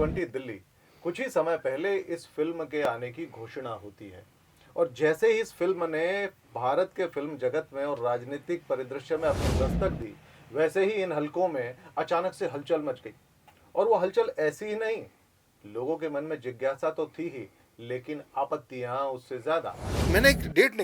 2020 दिल्ली। कुछ ही समय पहले इस फिल्म के आने की घोषणा होती है और जैसे ही इस फिल्म ने भारत के फिल्म जगत में और राजनीतिक परिदृश्य में अपनी दस्तक दी, वैसे ही इन हलकों में अचानक से हलचल मच गई। और वो हलचल ऐसी ही नहीं, लोगों के मन में जिज्ञासा तो थी ही, लेकिन आपत्तियां उससे ज्यादा। मैंने एक डेट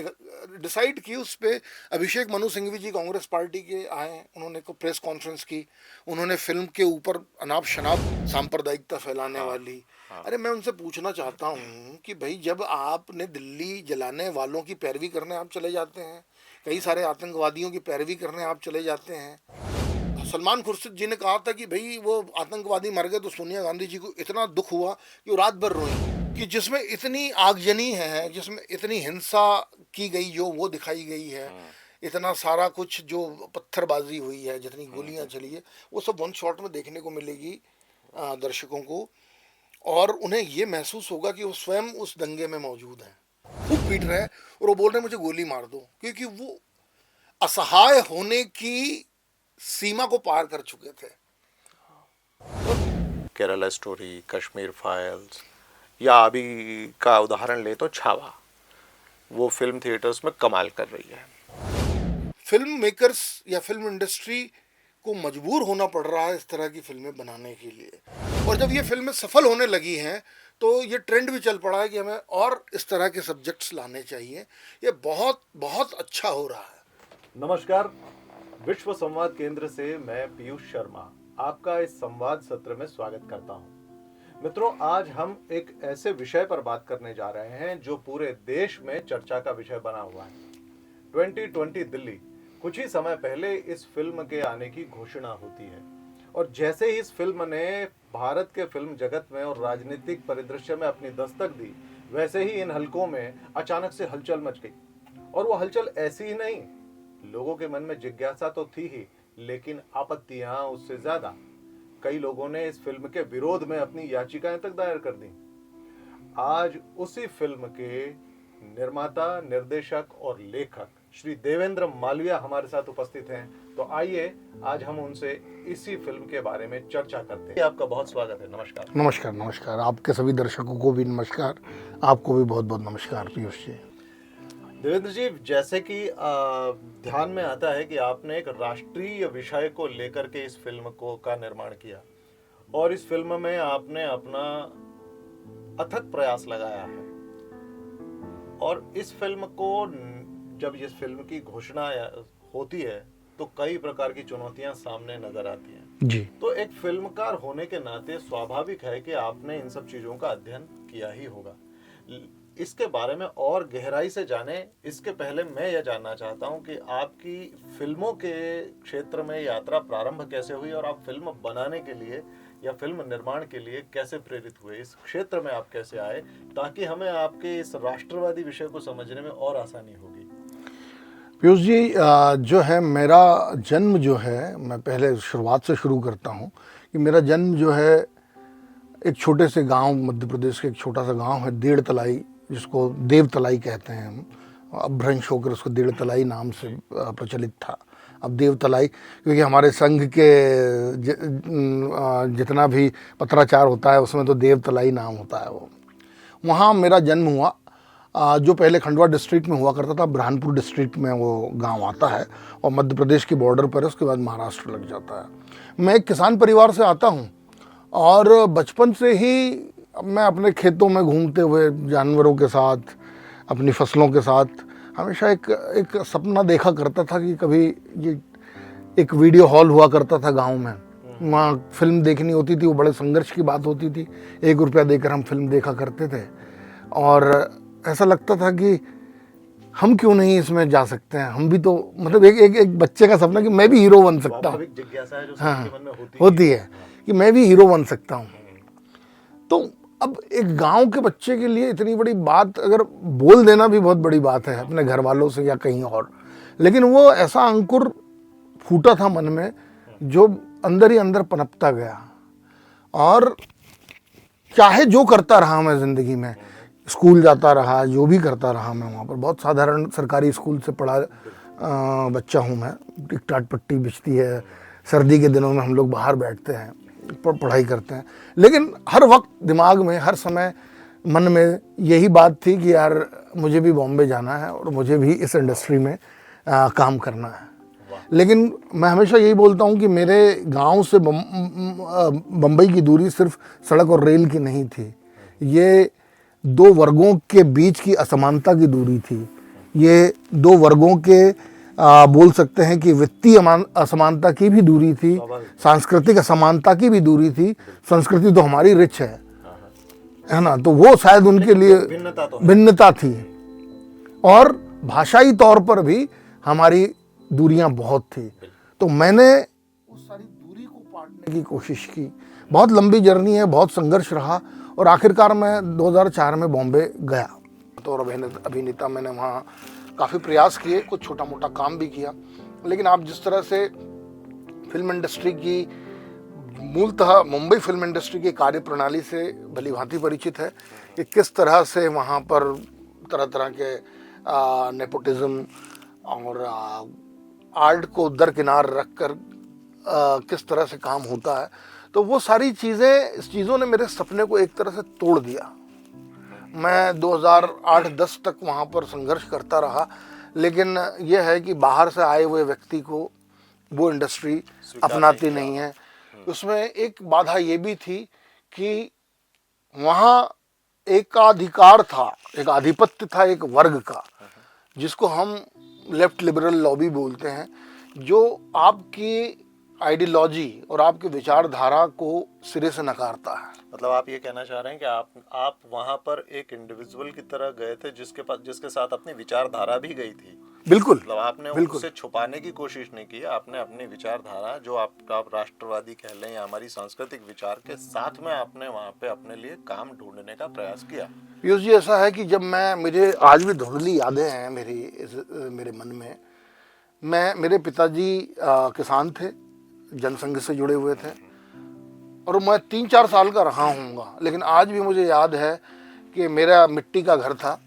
डिसाइड की, उस पर अभिषेक मनु सिंघवी जी कांग्रेस पार्टी के आए, उन्होंने को प्रेस कॉन्फ्रेंस की, उन्होंने फिल्म के ऊपर अनाप शनाप सांप्रदायिकता फैलाने वाली। अरे मैं उनसे पूछना चाहता हूँ कि भाई, जब आपने दिल्ली जलाने वालों की पैरवी करने आप चले जाते हैं, कई सारे आतंकवादियों की पैरवी करने आप चले जाते हैं। सलमान खुर्शीद जी ने कहा था कि भाई वो आतंकवादी मर गए तो सोनिया गांधी जी को इतना दुख हुआ कि वो रात भर रोई, कि जिसमें इतनी आगजनी है, जिसमें इतनी हिंसा की गई जो वो दिखाई गई है, इतना सारा कुछ जो पत्थरबाजी हुई है, जितनी गोलियां चली है, वो सब वन शॉट में देखने को मिलेगी दर्शकों को। और उन्हें ये महसूस होगा कि वो स्वयं उस दंगे में मौजूद हैं, खूब पीट रहे हैं और वो बोल रहे हैं मुझे गोली मार दो, क्योंकि वो असहाय होने की सीमा को पार कर चुके थे। केरला स्टोरी, कश्मीर फाइल्स, या अभी का उदाहरण ले तो छावा, वो फिल्म थिएटर्स में कमाल कर रही है। फिल्म मेकर्स या फिल्म इंडस्ट्री को मजबूर होना पड़ रहा है इस तरह की फिल्में बनाने के लिए, और जब ये फिल्में सफल होने लगी हैं तो ये ट्रेंड भी चल पड़ा है कि हमें और इस तरह के सब्जेक्ट्स लाने चाहिए। ये बहुत बहुत अच्छा हो रहा है। नमस्कार, विश्व संवाद केंद्र से मैं पीयूष शर्मा आपका इस संवाद सत्र में स्वागत करता हूं। मित्रों, आज हम एक ऐसे विषय पर बात करने जा रहे हैं जो पूरे देश में चर्चा का विषय बना हुआ है। 2020 दिल्ली। कुछ ही समय पहले इस फिल्म के आने की घोषणा होती है और जैसे ही इस फिल्म ने भारत के फिल्म जगत में और राजनीतिक परिदृश्य में अपनी दस्तक दी, वैसे ही इन हलकों में अचानक से हलचल मच गई। और वो हलचल ऐसी ही नहीं, लोगों के मन में जिज्ञासा तो थी ही, लेकिन आपत्तियां उससे ज्यादा। कई लोगों ने इस फिल्म के विरोध में अपनी याचिकाएं तक दायर कर दी। आज उसी फिल्म के निर्माता, निर्देशक और लेखक श्री देवेंद्र मालविया हमारे साथ उपस्थित हैं। तो आइए आज हम उनसे इसी फिल्म के बारे में चर्चा करते हैं। आपका बहुत स्वागत है। नमस्कार। नमस्कार। नमस्कार। आपके सभी दर्शकों को भी नमस्कार, आपको भी बहुत बहुत नमस्कार पीयूष जी। देवेंद्र जी, जैसे कि ध्यान में आता है कि आपने एक राष्ट्रीय विषय को लेकर के इस फिल्म को का निर्माण किया और इस फिल्म में आपने अपना अथक प्रयास लगाया है। और इस फिल्म को जब इस फिल्म की घोषणा होती है तो कई प्रकार की चुनौतियां सामने नजर आती हैं जी। तो एक फिल्मकार होने के नाते स्वाभाविक है कि आपने इन सब चीजों का अध्ययन किया ही होगा। इसके बारे में और गहराई से जाने, इसके पहले मैं यह जानना चाहता हूं कि आपकी फिल्मों के क्षेत्र में यात्रा प्रारंभ कैसे हुई और आप फिल्म बनाने के लिए या फिल्म निर्माण के लिए कैसे प्रेरित हुए, इस क्षेत्र में आप कैसे आए, ताकि हमें आपके इस राष्ट्रवादी विषय को समझने में और आसानी होगी। पीयूष जी, जो है मेरा जन्म जो है, मैं पहले शुरुआत से शुरू करता हूँ कि मेरा जन्म जो है एक छोटे से गांव, मध्य प्रदेश के एक छोटा सा गांव है डेढ़ तलाई, जिसको देव तलाई कहते हैं हम। अब भ्रंश होकर उसको डेढ़ तलाई नाम से प्रचलित था, अब देव तलाई, क्योंकि हमारे संघ के जितना भी पत्राचार होता है उसमें तो देव तलाई नाम होता है। वो वहाँ मेरा जन्म हुआ, जो पहले खंडवा डिस्ट्रिक्ट में हुआ करता था, बुरहानपुर डिस्ट्रिक्ट में वो गांव आता है और मध्य प्रदेश के बॉर्डर पर है, उसके बाद महाराष्ट्र लग जाता है। मैं एक किसान परिवार से आता हूँ और बचपन से ही मैं अपने खेतों में घूमते हुए जानवरों के साथ, अपनी फसलों के साथ हमेशा एक सपना देखा करता था कि कभी ये एक वीडियो हॉल हुआ करता था गांव में, वहाँ फिल्म देखनी होती थी। वो बड़े संघर्ष की बात होती थी, 1 रुपया देकर हम फिल्म देखा करते थे और ऐसा लगता था कि हम क्यों नहीं इसमें जा सकते हैं, हम भी तो, मतलब एक बच्चे का सपना कि मैं भी हीरो बन सकता हूँ। जिज्ञासा है जो हाँ, सबके मन में होती है कि मैं भी हीरो बन सकता हूँ। तो अब एक गांव के बच्चे के लिए इतनी बड़ी बात अगर बोल देना भी बहुत बड़ी बात है अपने घर वालों से या कहीं और, लेकिन वो ऐसा अंकुर फूटा था मन में जो अंदर ही अंदर पनपता गया। और चाहे जो करता रहा मैं ज़िंदगी में, स्कूल जाता रहा, जो भी करता रहा मैं, वहाँ पर बहुत साधारण सरकारी स्कूल से पढ़ा बच्चा हूँ मैं। एक टाट पट्टी बिछती है, सर्दी के दिनों में हम लोग बाहर बैठते हैं, पढ़ाई करते हैं। लेकिन हर वक्त दिमाग में, हर समय मन में यही बात थी कि यार मुझे भी बॉम्बे जाना है और मुझे भी इस इंडस्ट्री में काम करना है। लेकिन मैं हमेशा यही बोलता हूँ कि मेरे गांव से बम्बई की दूरी सिर्फ सड़क और रेल की नहीं थी, ये दो वर्गों के बीच की असमानता की दूरी थी, ये दो वर्गों के बोल सकते हैं कि वित्तीय असमानता की भी दूरी थी, सांस्कृतिक असमानता की भी दूरी थी। संस्कृति तो हमारी रिच है ना, तो वो शायद उनके लिए भिन्नता थी। और भाषाई तौर पर भी हमारी दूरियां बहुत थी। तो मैंने उस सारी दूरी को पाटने की कोशिश की। बहुत लंबी जर्नी है, बहुत संघर्ष रहा, और आखिरकार मैं 2004 में बॉम्बे गया। तो और अभिनेता मैंने वहाँ काफ़ी प्रयास किए, कुछ छोटा मोटा काम भी किया। लेकिन आप जिस तरह से फिल्म इंडस्ट्री की, मूलतः मुंबई फिल्म इंडस्ट्री की कार्य प्रणाली से भली भांति परिचित है कि किस तरह से वहाँ पर तरह तरह के नेपोटिज्म और आर्ट को दरकिनार रखकर किस तरह से काम होता है, तो वो सारी चीज़ों ने मेरे सपने को एक तरह से तोड़ दिया। मैं 2008-10 तक वहाँ पर संघर्ष करता रहा, लेकिन यह है कि बाहर से आए हुए व्यक्ति को वो इंडस्ट्री अपनाती नहीं है। उसमें एक बाधा ये भी थी कि वहाँ एक अधिकार था, एक आधिपत्य था एक वर्ग का, जिसको हम लेफ्ट लिबरल लॉबी बोलते हैं, जो आपकी आइडियोलॉजी और आपकी विचारधारा को सिरे से नकारता है। मतलब आप ये कहना चाह रहे हैं कि आप वहां पर एक इंडिविजुअल की तरह गए थे जिसके साथ अपनी विचारधारा भी गई थी। बिल्कुल, मतलब आपने उससे छुपाने की कोशिश नहीं की, आपने अपनी विचारधारा, जो आप राष्ट्रवादी कह लें या हमारी सांस्कृतिक विचार के साथ में, आपने वहां पे अपने लिए काम ढूंढने का प्रयास किया। पीयूष जी, ऐसा है कि जब मुझे आज भी धुंधली यादें हैं मेरे मन में। मेरे पिताजी किसान थे, जनसंघ से जुड़े हुए थे, और मैं 3-4 साल का रहा हूँगा। लेकिन आज भी मुझे याद है कि मेरा मिट्टी का घर था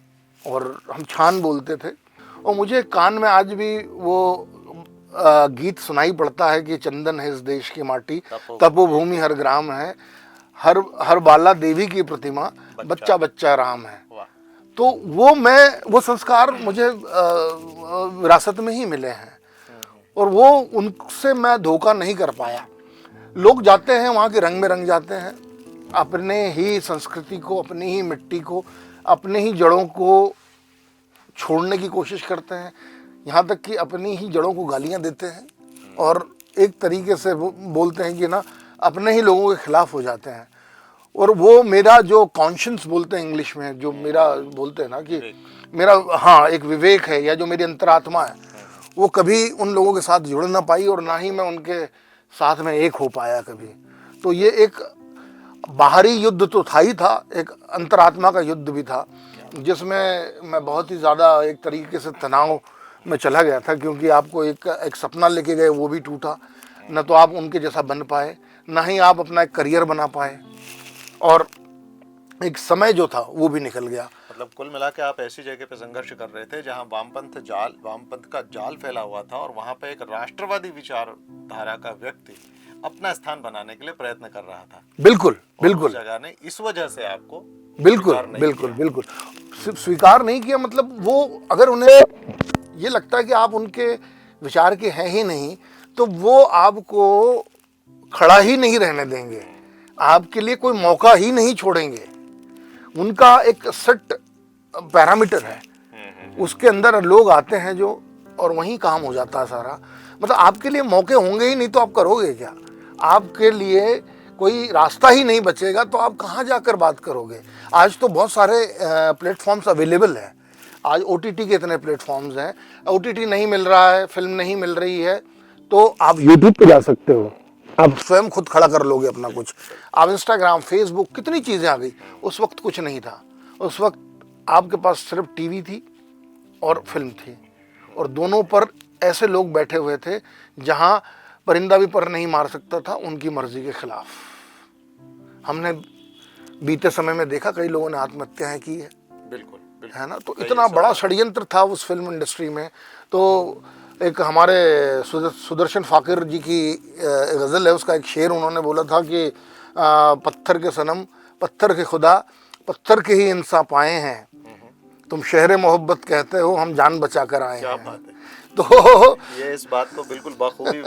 और हम छान बोलते थे, और मुझे कान में आज भी वो गीत सुनाई पड़ता है कि चंदन है इस देश की माटी, तपोभूमि हर ग्राम है, हर बाला देवी की प्रतिमा, बच्चा बच्चा राम है। तो वो संस्कार मुझे विरासत में ही मिले हैं, और वो उनसे मैं धोखा नहीं कर पाया। लोग जाते हैं वहाँ के रंग में रंग जाते हैं, अपने ही संस्कृति को, अपनी ही मिट्टी को, अपने ही जड़ों को छोड़ने की कोशिश करते हैं, यहाँ तक कि अपनी ही जड़ों को गालियाँ देते हैं, और एक तरीके से वो बोलते हैं कि ना अपने ही लोगों के खिलाफ हो जाते हैं। और वो मेरा जो कॉन्शियंस बोलते हैं इंग्लिश में, जो मेरा बोलते हैं ना कि मेरा एक विवेक है, या जो मेरी अंतरात्मा है, वो कभी उन लोगों के साथ जुड़ ना पाई, और ना ही मैं उनके साथ में एक हो पाया कभी। तो ये एक बाहरी युद्ध तो था ही था, एक अंतरात्मा का युद्ध भी था, जिसमें मैं बहुत ही ज़्यादा एक तरीके से तनाव में चला गया था, क्योंकि आपको एक सपना लेके गए, वो भी टूटा। न तो आप उनके जैसा बन पाए, ना ही आप अपना एक करियर बना पाए, और एक समय जो था वो भी निकल गया। मतलब कुल मिला के आप ऐसी जगह पे संघर्ष कर रहे थे जहां वामपंथ का जाल फैला हुआ था, और वहां पे एक राष्ट्रवादी विचारधारा का व्यक्ति अपना स्थान बनाने के लिए प्रयत्न कर रहा था। बिल्कुल उस जगह ने इस वजह से आपको बिल्कुल सिर्फ स्वीकार नहीं किया। मतलब वो, अगर उन्हें ये लगता है कि आप उनके विचार के हैं ही नहीं, तो वो आपको खड़ा ही नहीं रहने देंगे, आपके लिए कोई मौका ही नहीं छोड़ेंगे। उनका एक सेट पैरामीटर है, उसके अंदर लोग आते हैं जो, और वहीं काम हो जाता है सारा। मतलब आपके लिए मौके होंगे ही नहीं तो आप करोगे क्या? आपके लिए कोई रास्ता ही नहीं बचेगा तो आप कहाँ जाकर बात करोगे? आज तो बहुत सारे प्लेटफॉर्म्स अवेलेबल हैं। आज OTT के इतने प्लेटफॉर्म्स हैं, OTT नहीं मिल रहा है, फिल्म नहीं मिल रही है, तो आप यूट्यूब पे जा सकते हो, आप स्वयं खुद खड़ा कर लोगे अपना कुछ। आप इंस्टाग्राम, फेसबुक, कितनी चीज़ें आ गई। उस वक्त कुछ नहीं था, उस वक्त आपके पास सिर्फ टीवी थी और फिल्म थी, और दोनों पर ऐसे लोग बैठे हुए थे जहां परिंदा भी पर नहीं मार सकता था उनकी मर्जी के खिलाफ। हमने बीते समय में देखा कई लोगों ने आत्महत्याएं की है, बिल्कुल है ना। तो इतना बड़ा षड्यंत्र था उस फिल्म इंडस्ट्री में। तो एक हमारे सुदर्शन फाकिर जी की गज़ल है, उसका एक शेर उन्होंने बोला था कि पत्थर के सनम, पत्थर के खुदा, पत्थर के ही इंसान पाए हैं, तुम शहर मोहब्बत कहते हो, हम जान बचा कर आए क्या हैं। बात है। तो ये इस बात को बिल्कुल बखूबी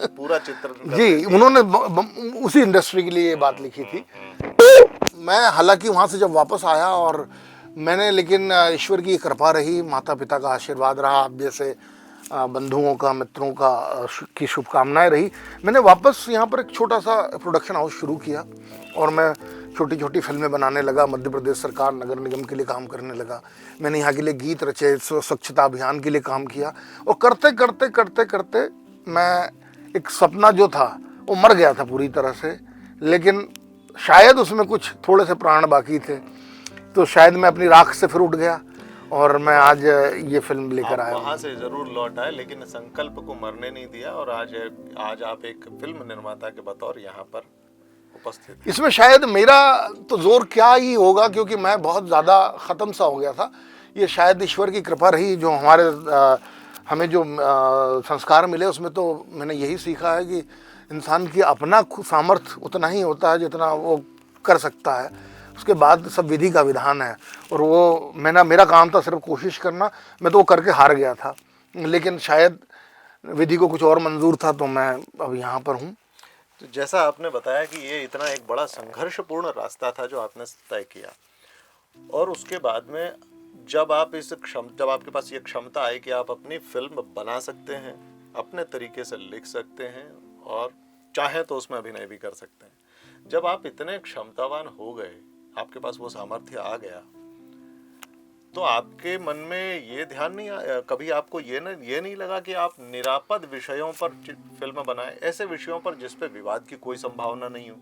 पूरा चित्रण कर जी, देती है। उन्होंने उसी इंडस्ट्री के लिए ये बात लिखी थी। तो मैं हालांकि वहाँ से जब वापस आया और मैंने, लेकिन ईश्वर की कृपा रही, माता पिता का आशीर्वाद रहा, आप जैसे बंधुओं का, मित्रों का की शुभकामनाएं रही, मैंने वापस यहाँ पर एक छोटा सा प्रोडक्शन हाउस शुरू किया और मैं छोटी छोटी फिल्में बनाने लगा। मध्य प्रदेश सरकार नगर निगम के लिए काम करने लगा। मैंने यहाँ के लिए गीत रचे, स्वच्छता अभियान के लिए काम किया और करते करते करते करते मैं, एक सपना जो था वो मर गया था पूरी तरह से, लेकिन शायद उसमें कुछ थोड़े से प्राण बाकी थे, तो शायद मैं अपनी राख से फिर उठ गया और मैं आज ये फिल्म लेकर आया हूँ। वहां से जरूर लौट आए, लेकिन संकल्प को मरने नहीं दिया और आज आप एक फिल्म निर्माता के बतौर यहाँ पर उपस्थित हैं। इसमें शायद मेरा तो जोर क्या ही होगा, क्योंकि मैं बहुत ज़्यादा ख़त्म सा हो गया था। ये शायद ईश्वर की कृपा रही, जो हमें जो संस्कार मिले उसमें तो मैंने यही सीखा है कि इंसान की अपना सामर्थ्य उतना ही होता है जितना वो कर सकता है, उसके बाद सब विधि का विधान है। और वो मेरा काम था सिर्फ कोशिश करना, मैं तो वो करके हार गया था, लेकिन शायद विधि को कुछ और मंजूर था, तो मैं अब यहाँ पर हूँ। तो जैसा आपने बताया कि ये इतना एक बड़ा संघर्षपूर्ण रास्ता था जो आपने तय किया, और उसके बाद में जब आपके पास ये क्षमता आई कि आप अपनी फिल्म बना सकते हैं, अपने तरीके से लिख सकते हैं और चाहे तो उसमें अभिनय भी कर सकते हैं, जब आप इतने क्षमतावान हो गए, आपके पास वो सामर्थ्य आ गया, तो आपके मन में ये ध्यान नहीं आया कभी, आपको ये नहीं लगा कि आप निरापद विषयों पर फिल्म बनाएं, ऐसे विषयों पर जिस पे विवाद की कोई संभावना नहीं हो,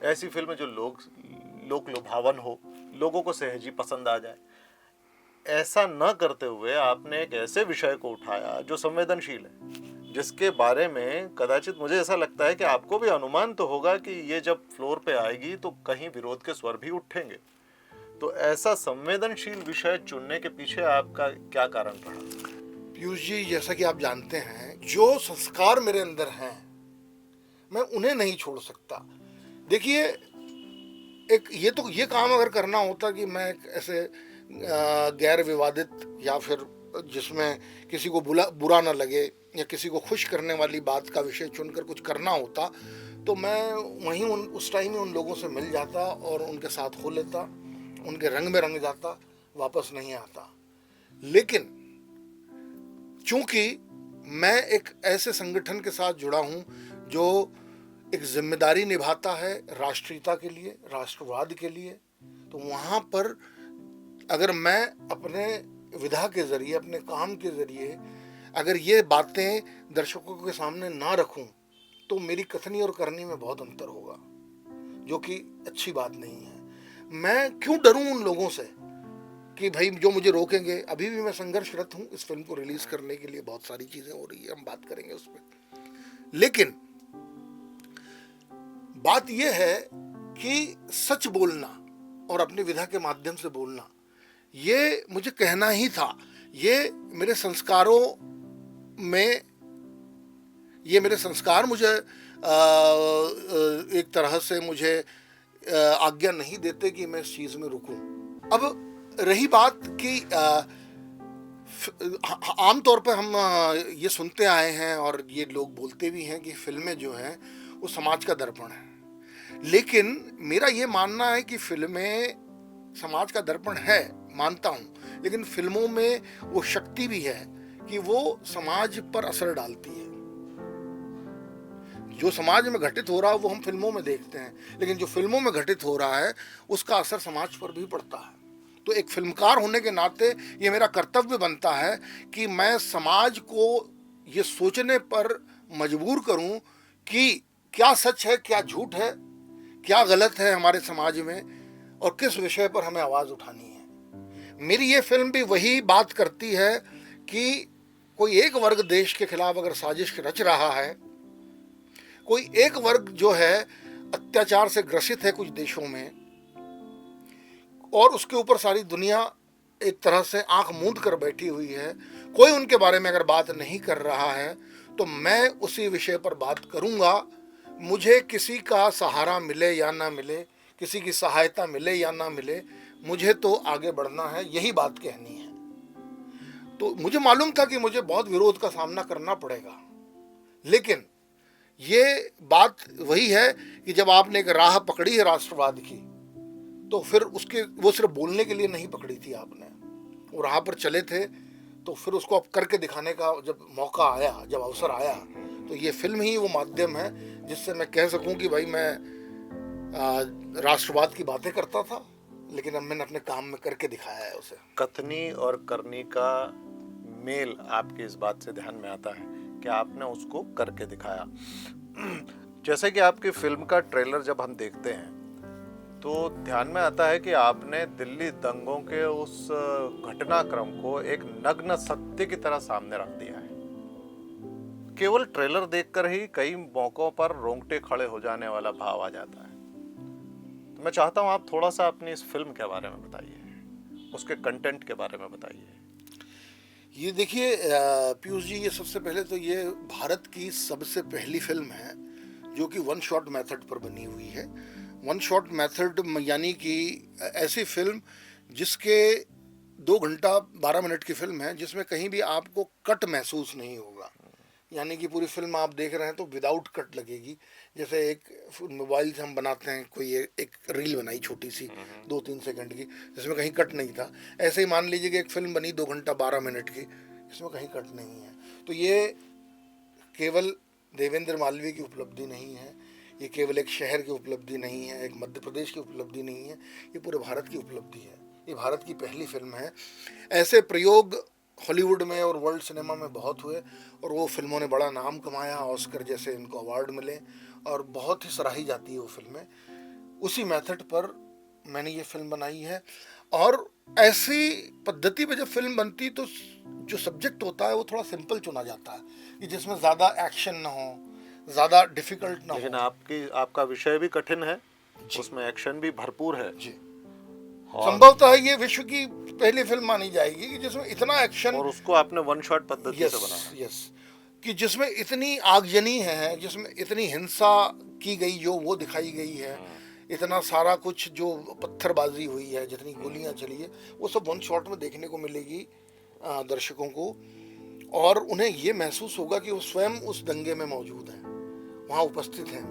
ऐसी फिल्म जो लोक लुभावन हो, लोगों को सहजी पसंद आ जाए। ऐसा न करते हुए आपने एक ऐसे विषय को उठाया जो संवेदनशील है, जिसके बारे में कदाचित मुझे ऐसा लगता है कि आपको भी अनुमान तो होगा कि ये जब फ्लोर पे आएगी तो कहीं विरोध के स्वर भी उठेंगे। तो ऐसा संवेदनशील विषय चुनने के पीछे आपका क्या कारण रहा? पीयूष जी, जैसा कि आप जानते हैं, जो संस्कार मेरे अंदर हैं मैं उन्हें नहीं छोड़ सकता। देखिए, ये काम अगर करना होता कि मैं एक ऐसे गैर विवादित या फिर जिसमें किसी को बुरा ना लगे या किसी को खुश करने वाली बात का विषय चुनकर कुछ करना होता, तो मैं वहीं उस टाइम ही उन लोगों से मिल जाता और उनके साथ हो लेता, उनके रंग में रंग जाता, वापस नहीं आता। लेकिन चूंकि मैं एक ऐसे संगठन के साथ जुड़ा हूं जो एक जिम्मेदारी निभाता है राष्ट्रीयता के लिए, राष्ट्रवाद के लिए, तो वहां पर अगर मैं अपने विधा के जरिए, अपने काम के जरिए अगर ये बातें दर्शकों के सामने ना रखूं, तो मेरी कथनी और करनी में बहुत अंतर होगा, जो कि अच्छी बात नहीं है। मैं क्यों डरूं उन लोगों से कि भाई जो मुझे रोकेंगे। अभी भी मैं संघर्षरत हूं इस फिल्म को रिलीज करने के लिए, बहुत सारी चीजें हो रही है, हम बात करेंगे उस पर। लेकिन बात यह है कि सच बोलना और अपनी विधा के माध्यम से बोलना, ये मुझे कहना ही था। ये मेरे संस्कार मुझे एक तरह से मुझे आज्ञा नहीं देते कि मैं इस चीज में रुकूं। अब रही बात कि आमतौर पर हम ये सुनते आए हैं और ये लोग बोलते भी हैं कि फिल्में जो हैं वो समाज का दर्पण है, लेकिन मेरा ये मानना है कि फिल्में समाज का दर्पण है, मानता हूं, लेकिन फिल्मों में वो शक्ति भी है कि वो समाज पर असर डालती है। जो समाज में घटित हो रहा है वो हम फिल्मों में देखते हैं, लेकिन जो फिल्मों में घटित हो रहा है उसका असर समाज पर भी पड़ता है। तो एक फिल्मकार होने के नाते ये मेरा कर्तव्य बनता है कि मैं समाज को ये सोचने पर मजबूर करूं कि क्या सच है, क्या झूठ है, क्या गलत है हमारे समाज में और किस विषय पर हमें आवाज उठानी है। मेरी ये फिल्म भी वही बात करती है कि कोई एक वर्ग देश के खिलाफ अगर साजिश रच रहा है, कोई एक वर्ग जो है अत्याचार से ग्रसित है कुछ देशों में, और उसके ऊपर सारी दुनिया एक तरह से आंख मूंद कर बैठी हुई है, कोई उनके बारे में अगर बात नहीं कर रहा है तो मैं उसी विषय पर बात करूंगा। मुझे किसी का सहारा मिले या ना मिले, किसी की सहायता मिले या ना मिले, मुझे तो आगे बढ़ना है, यही बात कहनी है। तो मुझे मालूम था कि मुझे बहुत विरोध का सामना करना पड़ेगा, लेकिन ये बात वही है कि जब आपने एक राह पकड़ी है राष्ट्रवाद की, तो फिर उसके वो सिर्फ बोलने के लिए नहीं पकड़ी थी आपने, वो राह पर चले थे, तो फिर उसको अब करके दिखाने का जब मौका आया, जब अवसर आया, तो ये फिल्म ही वो माध्यम है जिससे मैं कह सकूं कि भाई मैं राष्ट्रवाद की बातें करता था, लेकिन अब मैंने अपने काम में करके दिखाया है उसे। कथनी और करनी का मेल आपकी इस बात से ध्यान में आता है कि आपने उसको करके दिखाया। जैसे कि आपकी फिल्म का ट्रेलर जब हम देखते हैं तो ध्यान में आता है कि आपने दिल्ली दंगों के उस घटनाक्रम को एक नग्न सत्य की तरह सामने रख दिया है। केवल ट्रेलर देखकर ही कई मौकों पर रोंगटे खड़े हो जाने वाला भाव आ जाता है। तो मैं चाहता हूं आप थोड़ा सा अपनी इस फिल्म के बारे में बताइए, उसके कंटेंट के बारे में बताइए। ये देखिए पीयूष जी, ये सबसे पहले तो ये भारत की सबसे पहली फिल्म है जो कि वन शॉट मेथड पर बनी हुई है। वन शॉट मेथड यानी कि ऐसी फिल्म जिसके 2 घंटा 12 मिनट की फिल्म है, जिसमें कहीं भी आपको कट महसूस नहीं होगा। यानी कि पूरी फिल्म आप देख रहे हैं तो विदाउट कट लगेगी। जैसे एक मोबाइल से हम बनाते हैं, कोई एक रील बनाई छोटी सी 2-3 सेकंड की, जिसमें कहीं कट नहीं था, ऐसे ही मान लीजिए कि एक फिल्म बनी 2 घंटा 12 मिनट की, इसमें कहीं कट नहीं है। तो ये केवल देवेंद्र मालवीय की उपलब्धि नहीं है, ये केवल एक शहर की उपलब्धि नहीं है, एक मध्य प्रदेश की उपलब्धि नहीं है, ये पूरे भारत की उपलब्धि है। ये भारत की पहली फिल्म है। ऐसे प्रयोग हॉलीवुड में और वर्ल्ड सिनेमा में बहुत हुए और वो फिल्मों ने बड़ा नाम कमाया, ऑस्कर जैसे इनको अवार्ड मिले और बहुत ही सराही जाती है वो फिल्में। उसी मेथड पर मैंने ये फिल्म बनाई है। और ऐसी पद्धति पे जब फिल्म बनती तो जो सब्जेक्ट होता है वो थोड़ा सिंपल चुना जाता है कि जिसमें ज़्यादा एक्शन ना हो, ज़्यादा डिफिकल्ट ना हो। लेकिन आपका विषय भी कठिन है, उसमें एक्शन भी भरपूर है जी। संभवतः ये विश्व की पहली फिल्म मानी जाएगी कि जिसमें इतना एक्शन, और उसको आपने वन शॉट पद्धति से बनाया। यस, कि जिसमें इतनी आगजनी है, जिसमें इतनी हिंसा की गई जो वो दिखाई गई है, इतना सारा कुछ जो पत्थरबाजी हुई है, जितनी गोलियां चली है, वो सब वन शॉट में देखने को मिलेगी दर्शकों को। और उन्हें ये महसूस होगा कि वो स्वयं उस दंगे में मौजूद हैं, वहाँ उपस्थित हैं।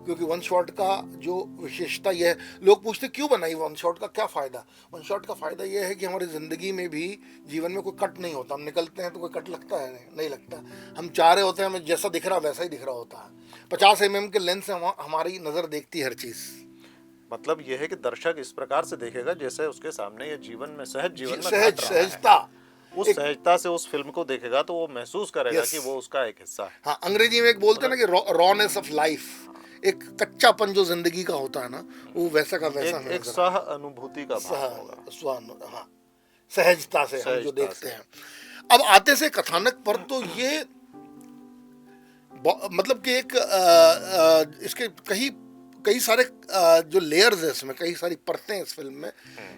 क्योंकि वन शॉट का जो विशेषता यह है, लोग पूछते क्यों बनाई वन शॉट, का क्या फ़ायदा। वन शॉट का फ़ायदा यह है कि हमारी ज़िंदगी में भी, जीवन में कोई कट नहीं होता। हम निकलते हैं तो कोई कट लगता है? नहीं लगता। हम चाह रहे होते हैं, हमें जैसा दिख रहा वैसा ही दिख रहा होता है। 50 mm के लेंस से हमारी नज़र देखती है हर चीज़। मतलब यह है कि दर्शक इस प्रकार से देखेगा जैसे उसके सामने ये जीवन में सहज जीवन में सहजता, उस सहजता से उस फिल्म को देखेगा तो वो महसूस करेगा कि वो उसका एक हिस्सा है। हाँ, अंग्रेजी में एक बोलते हैं ना कि रॉनेस ऑफ लाइफ, एक कच्चापन जो जिंदगी का होता है ना, वो वैसा का वैसा एक सह अनुभूति का भाव होगा। हाँ, सहजता से हम जो देखते हैं। अब आते से कथानक पर, तो ये मतलब कि एक इसके कई सारे जो लेयर्स है इसमें, कई सारी परतें इस फिल्म में,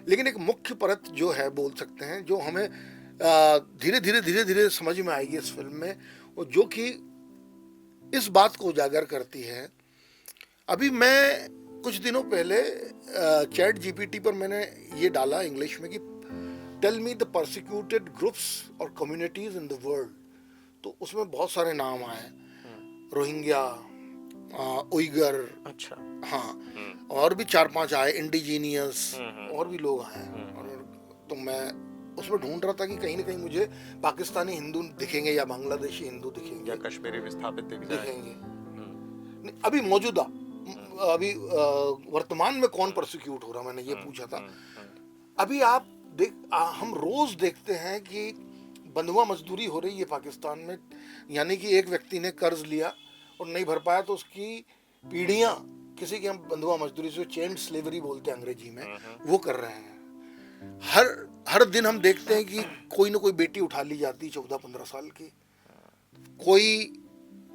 लेकिन एक मुख्य परत जो है बोल सकते हैं, जो हमें धीरे धीरे समझ में आएगी इस फिल्म में, और जो कि इस बात को उजागर करती है। अभी मैं कुछ दिनों पहले चैट जीपीटी पर मैंने ये डाला इंग्लिश में कि tell me the persecuted groups और कम्युनिटीज इन द वर्ल्ड। तो उसमें बहुत सारे नाम आए, रोहिंग्या, उइगर, अच्छा, हाँ, और भी 4-5 आए, इंडिजीनियस, और भी लोग आए। और तो मैं उसमें ढूंढ रहा था कि कहीं ना कहीं मुझे पाकिस्तानी हिंदू दिखेंगे या बांग्लादेशी हिंदू दिखेंगे या कश्मीरी विस्थापित दिखेंगे। अभी मौजूदा, अभी वर्तमान में कौन प्रोसिक्यूट हो रहा, मैंने ये पूछा था। अभी आप हम रोज देखते हैं कि बंधुआ मजदूरी हो रही है पाकिस्तान में। यानी कि एक व्यक्ति ने कर्ज लिया और नहीं भर पाया तो उसकी पीढ़ियां किसी की हम बंधुआ मजदूरी से, चेन स्लेवरी बोलते हैं अंग्रेजी में, वो कर रहे हैं। हर दिन हम देखते हैं कि कोई ना कोई बेटी उठा ली जाती 14-15 साल की, कोई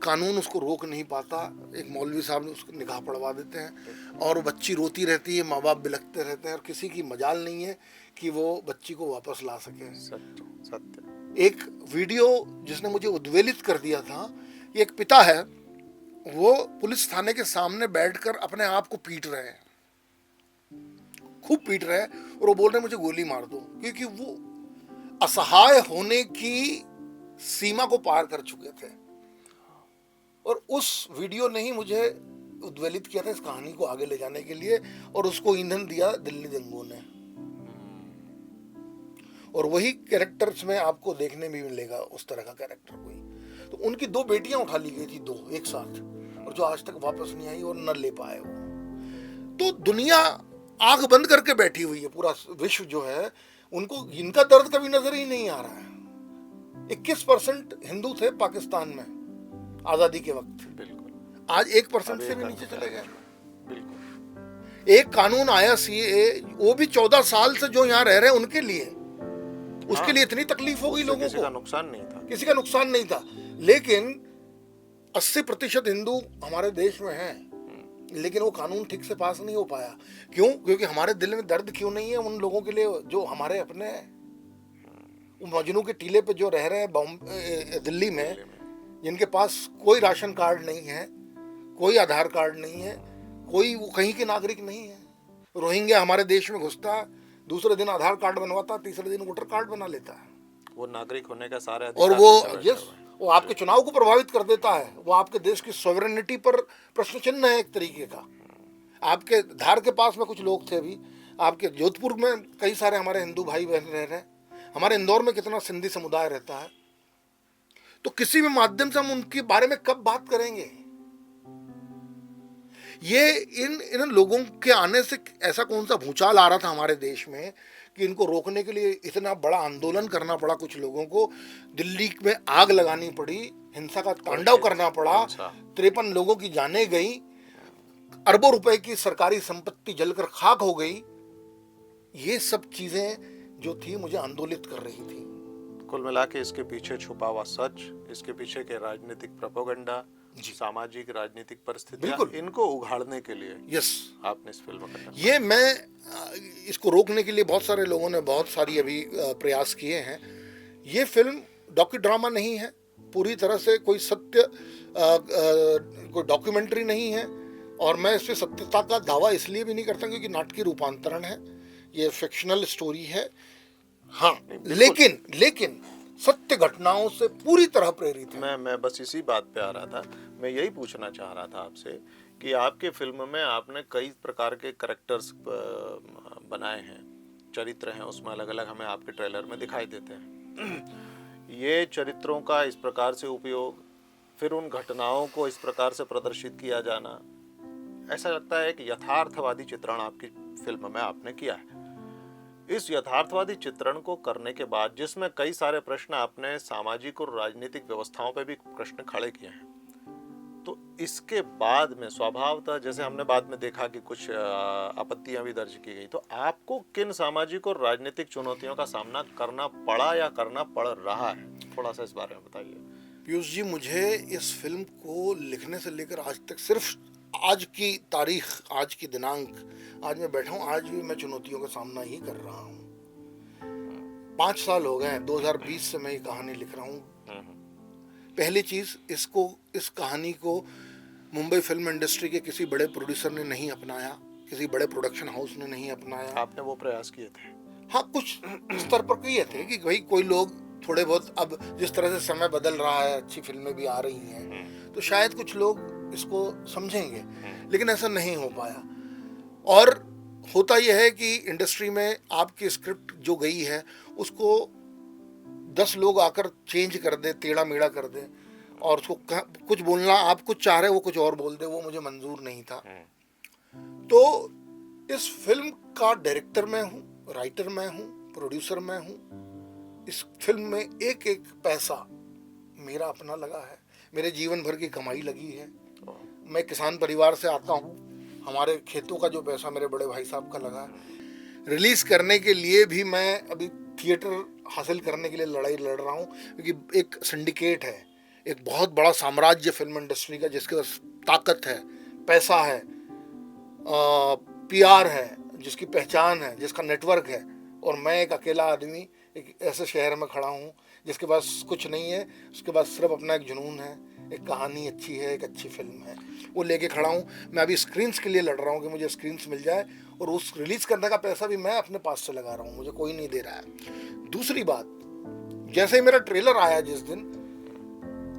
कानून उसको रोक नहीं पाता। एक मौलवी साहब ने उसको निकाह पढ़वा देते हैं और वो बच्ची रोती रहती है, माँ बाप बिलखते रहते हैं और किसी की मजाल नहीं है कि वो बच्ची को वापस ला सके। सत्य सत्य। एक वीडियो जिसने मुझे उद्वेलित कर दिया था, एक पिता है, वो पुलिस थाने के सामने बैठकर अपने आप को पीट रहे हैं, खूब पीट रहे हैं और वो बोल रहे हैं मुझे गोली मार दो, क्योंकि वो असहाय होने की सीमा को पार कर चुके थे। और उस वीडियो ने ही मुझे उद्वेलित किया था इस कहानी को आगे ले जाने के लिए, और उसको ईंधन दिया दिल्ली दंगों ने। और वही कैरेक्टर्स में आपको देखने में मिलेगा उस तरह का कैरेक्टर कोई। तो उनकी 2 बेटियां उठा ली गई थी, 2 एक साथ, और जो आज तक वापस नहीं आई और न ले पाए वो। तो दुनिया आंख बंद करके बैठी हुई है, पूरा विश्व जो है, उनको इनका दर्द कभी नजर ही नहीं आ रहा है। 21% हिंदू थे पाकिस्तान में आजादी के वक्त, बिल्कुल। आज 1% से भी नीचे चले गए। बिल्कुल। एक कानून आया सीए, वो भी 14 साल से जो यहाँ रह रहे हैं उनके लिए, उसके लिए इतनी तकलीफ हो गई लोगों किसी को, का नुकसान नहीं था, किसी का नुकसान नहीं था। लेकिन 80% हिंदू हमारे देश में हैं, लेकिन वो कानून ठीक से पास नहीं हो पाया। क्यों? क्योंकि हमारे दिल में दर्द क्यों नहीं है उन लोगों के लिए जो हमारे अपने हैं। मजनू के टीले पे जो रह रहे हैं दिल्ली में, जिनके पास कोई राशन कार्ड नहीं है, कोई आधार कार्ड नहीं है, कोई वो कहीं के नागरिक नहीं है। रोहिंग्या हमारे देश में घुसता, दूसरे दिन आधार कार्ड बनवाता, तीसरे दिन वोटर कार्ड बना लेता है, वो नागरिक होने का सारा और वो आपके चुनाव को प्रभावित कर देता है। वो आपके देश की सॉवरेनिटी पर प्रश्न चिन्ह है एक तरीके का। आपके धार के पास में कुछ लोग थे, अभी आपके जोधपुर में कई सारे हमारे हिंदू भाई बहन रह रहे हैं, हमारे इंदौर में कितना सिंधी समुदाय रहता है। तो किसी भी माध्यम से हम उनके बारे में कब बात करेंगे? ये इन लोगों के आने से ऐसा कौन सा भूचाल आ रहा था हमारे देश में कि इनको रोकने के लिए इतना बड़ा आंदोलन करना पड़ा, कुछ लोगों को दिल्ली में आग लगानी पड़ी, हिंसा का तांडव करना पड़ा, 53 लोगों की जानें गई, अरबों रुपए की सरकारी संपत्ति जलकर खाक हो गई। ये सब चीजें जो थी मुझे आंदोलित कर रही थी। कुल मिला के इसके पीछे छुपा हुआ सच, इसके पीछे के राजनीतिक प्रोपेगेंडा, सामाजिक राजनीतिक परिस्थितियां, इनको उघाड़ने के लिए यस आपने इस फिल्म का ये मैं इसको रोकने के लिए बहुत सारे लोगों ने बहुत सारी अभी प्रयास किए हैं। ये फिल्म डॉक्यू ड्रामा नहीं है, पूरी तरह से कोई सत्य कोई डॉक्यूमेंट्री नहीं है, और मैं इस पे सत्यता का दावा इसलिए भी नहीं करता क्योंकि नाटकीय रूपांतरण है, ये फिक्शनल स्टोरी है। हाँ, लेकिन सत्य घटनाओं से पूरी तरह प्रेरित है। मैं बस इसी बात पे आ रहा था, मैं यही पूछना चाह रहा था आपसे कि आपके फिल्म में आपने कई प्रकार के कैरेक्टर्स बनाए हैं, चरित्र हैं उसमें अलग अलग, हमें आपके ट्रेलर में दिखाई देते हैं। ये चरित्रों का इस प्रकार से उपयोग, फिर उन घटनाओं को इस प्रकार से प्रदर्शित किया जाना, ऐसा लगता है कि यथार्थवादी चित्रण आपकी फिल्म में आपने किया है। इस यथार्थवादी चित्रण को करने के बाद, जिसमें कई सारे प्रश्न आपने सामाजिक और राजनीतिक व्यवस्थाओं पर भी प्रश्न खड़े किए हैं, तो इसके बाद में स्वभावतः, जैसे हमने बाद में देखा कि कुछ आपत्तियां भी दर्ज की गई, तो आपको किन सामाजिक और राजनीतिक चुनौतियों का सामना करना पड़ा या करना पड़ रहा है, थोड़ा सा इस बारे में बताइए। पीयूष जी, मुझे इस फिल्म को लिखने से लेकर आज तक, सिर्फ आज की तारीख, आज की दिनांक, आज मैं बैठा हूँ, आज भी मैं चुनौतियों का सामना ही कर रहा हूँ। 5 साल हो गए, 2020 से मैं ये कहानी लिख रहा हूँ। पहली चीज, इस कहानी को मुंबई फिल्म इंडस्ट्री के किसी बड़े प्रोड्यूसर ने नहीं अपनाया, किसी बड़े प्रोडक्शन हाउस ने नहीं अपनाया। आपने वो प्रयास किए थे? हाँ, कुछ स्तर पर किए थे कि भाई कोई लोग थोड़े बहुत, अब जिस तरह से समय बदल रहा है, अच्छी फिल्में भी आ रही हैं, तो शायद कुछ लोग इसको समझेंगे, लेकिन ऐसा नहीं हो पाया। और होता यह है कि इंडस्ट्री में आपकी स्क्रिप्ट जो गई है उसको 10 लोग आकर चेंज कर दे, टेढ़ा मेढ़ा कर दे, और उसको कुछ बोलना, आप कुछ चाह रहे वो कुछ और बोल दे, वो मुझे मंजूर नहीं था। तो इस फिल्म का डायरेक्टर मैं हूँ, राइटर मैं हूँ, प्रोड्यूसर मैं हूँ। इस फिल्म में एक एक पैसा मेरा अपना लगा है, मेरे जीवन भर की कमाई लगी है। मैं किसान परिवार से आता हूँ, हमारे खेतों का जो पैसा मेरे बड़े भाई साहब का लगा। रिलीज करने के लिए भी मैं अभी थिएटर हासिल करने के लिए लड़ाई लड़ रहा हूँ, क्योंकि एक सिंडिकेट है एक बहुत बड़ा साम्राज्य फिल्म इंडस्ट्री का, जिसके पास ताकत है, पैसा है, पीआर है, जिसकी पहचान है, जिसका नेटवर्क है, और मैं एक अकेला आदमी एक ऐसे शहर में खड़ा हूँ जिसके पास कुछ नहीं है, उसके पास सिर्फ अपना एक जुनून है, एक कहानी अच्छी है, एक अच्छी फिल्म है, वो लेके खड़ा हूँ। मैं अभी स्क्रीन्स के लिए लड़ रहा हूँ कि मुझे स्क्रीन्स मिल जाए, और उस रिलीज़ करने का पैसा भी मैं अपने पास से लगा रहा हूँ, मुझे कोई नहीं दे रहा है। दूसरी बात, जैसे ही मेरा ट्रेलर आया जिस दिन,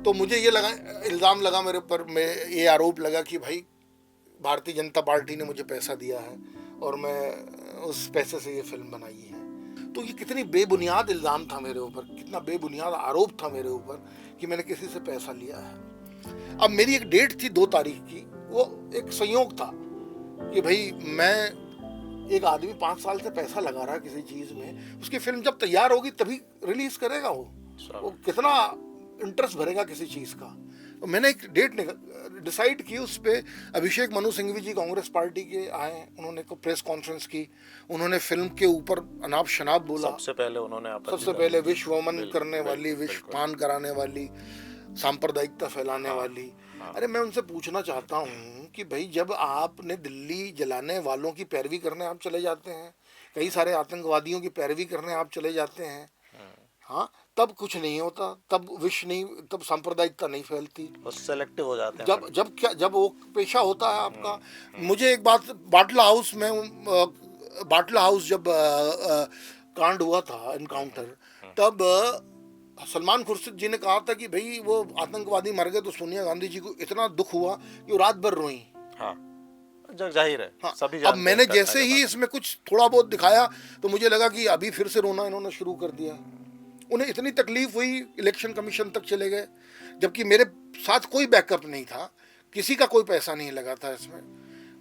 तो मुझे ये लगा, इल्ज़ाम लगा मेरे ऊपर, ये आरोप लगा कि भाई भारतीय जनता पार्टी ने मुझे पैसा दिया है और मैं उस पैसे से ये फिल्म बनाई है। तो ये कितनी बेबुनियाद इल्ज़ाम था मेरे ऊपर, कितना बेबुनियाद आरोप था मेरे ऊपर कि मैंने किसी से पैसा लिया है। अब मेरी एक डेट थी 2 तारीख की, वो एक संयोग था कि भाई मैं, एक आदमी 5 साल से पैसा लगा रहा है किसी चीज़ में, उसकी फिल्म जब तैयार होगी तभी रिलीज़ करेगा वो कितना इंटरेस्ट भरेगा किसी चीज़ का। तो मैंने एक डेट डिसाइड की, उस पर अभिषेक मनु सिंघवी जी कांग्रेस पार्टी के आए, उन्होंने को प्रेस कॉन्फ्रेंस की, उन्होंने फिल्म के ऊपर अनाप शनाप बोला। सबसे पहले विश्व वमन करने वाली, विश्व पान कराने वाली, सांप्रदायिकता फैलाने वाली। अरे मैं उनसे पूछना चाहता हूँ कि भाई जब आपने दिल्ली जलाने वालों की पैरवी करने आप चले जाते हैं, कई सारे आतंकवादियों की पैरवी करने आप चले जाते हैं, हाँ, तब कुछ नहीं होता, तब विश्व नहीं, तब सांप्रदायिकता नहीं फैलती, बस सेलेक्टिव हो जाते हैं। जब वो पेशा होता है आपका। मुझे एक बात, बाटला हाउस में, बाटला हाउस जब कांड हुआ था, एनकाउंटर, तब सलमान खुर्शीद जी ने कहा था कि भाई वो आतंकवादी मर गए, तो सोनिया गांधी जी को इतना दुख हुआ कि वो रात भर रोई। हाँ, जाहिर है, हाँ, सभी अब मैंने जैसे ही इसमें कुछ थोड़ा बहुत दिखाया तो मुझे लगा कि अभी फिर से रोना इन्होंने शुरू कर दिया। उन्हें इतनी तकलीफ हुई, इलेक्शन कमीशन तक चले गए, जबकि मेरे साथ कोई बैकअप नहीं था, किसी का कोई पैसा नहीं लगा था इसमें।